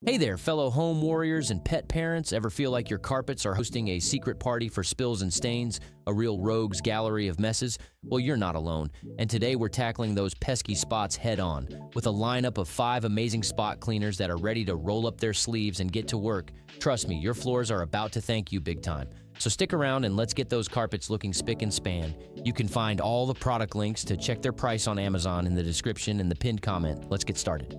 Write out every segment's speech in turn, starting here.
Hey there, fellow home warriors and pet parents. Ever feel like your carpets are hosting a secret party for spills and stains, a real rogues gallery of messes? Well, you're not alone. And today we're tackling those pesky spots head on with a lineup of 5 amazing spot cleaners that are ready to roll up their sleeves and get to work. Trust me, your floors are about to thank you big time. So stick around and let's get those carpets looking spick and span. You can find all the product links to check their price on Amazon in the description and the pinned comment. Let's get started.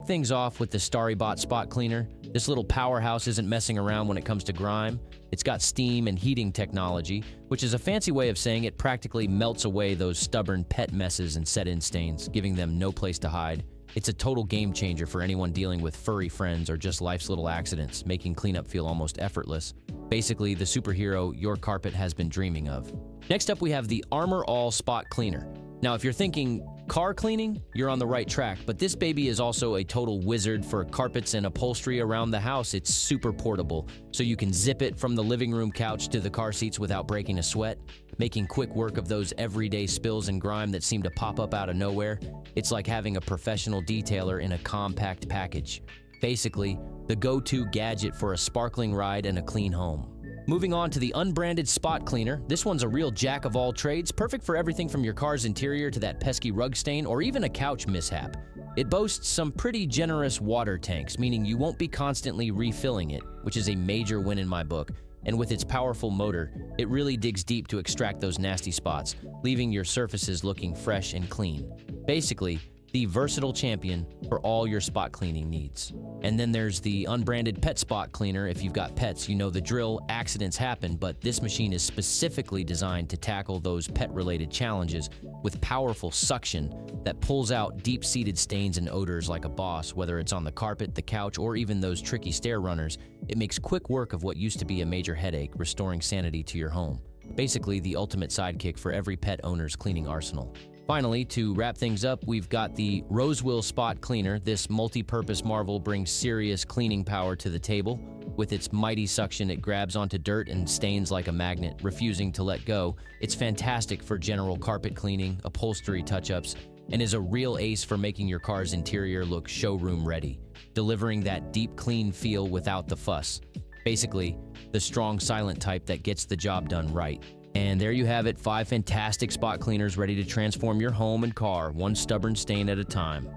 Things off with the StarryBot spot cleaner. This little powerhouse isn't messing around when it comes to grime. It's got steam and heating technology, which is a fancy way of saying it practically melts away those stubborn pet messes and set-in stains, giving them no place to hide. It's a total game changer for anyone dealing with furry friends or just life's little accidents, making cleanup feel almost effortless. Basically, the superhero your carpet has been dreaming of. Next up, we have the Armor All Spot Cleaner. Now, if you're thinking car cleaning, you're on the right track, but this baby is also a total wizard for carpets and upholstery around the house. It's super portable, so you can zip it from the living room couch to the car seats without breaking a sweat, making quick work of those everyday spills and grime that seem to pop up out of nowhere. It's like having a professional detailer in a compact package. Basically, the go-to gadget for a sparkling ride and a clean home. Moving on to the unbranded spot cleaner. This one's a real jack of all trades, perfect for everything from your car's interior to that pesky rug stain or even a couch mishap. It boasts some pretty generous water tanks, meaning you won't be constantly refilling it, which is a major win in my book. And with its powerful motor, it really digs deep to extract those nasty spots, leaving your surfaces looking fresh and clean. Basically, the versatile champion for all your spot cleaning needs. And then there's the unbranded pet spot cleaner. If you've got pets, you know the drill, accidents happen, but this machine is specifically designed to tackle those pet-related challenges with powerful suction that pulls out deep-seated stains and odors like a boss, whether it's on the carpet, the couch, or even those tricky stair runners. It makes quick work of what used to be a major headache, restoring sanity to your home. Basically, the ultimate sidekick for every pet owner's cleaning arsenal. Finally, to wrap things up, we've got the Rosewheel Spot Cleaner. This multi-purpose marvel brings serious cleaning power to the table. With its mighty suction, it grabs onto dirt and stains like a magnet, refusing to let go. It's fantastic for general carpet cleaning, upholstery touch-ups, and is a real ace for making your car's interior look showroom ready, delivering that deep, clean feel without the fuss. Basically, the strong, silent type that gets the job done right. And there you have it, 5 fantastic spot cleaners ready to transform your home and car, one stubborn stain at a time.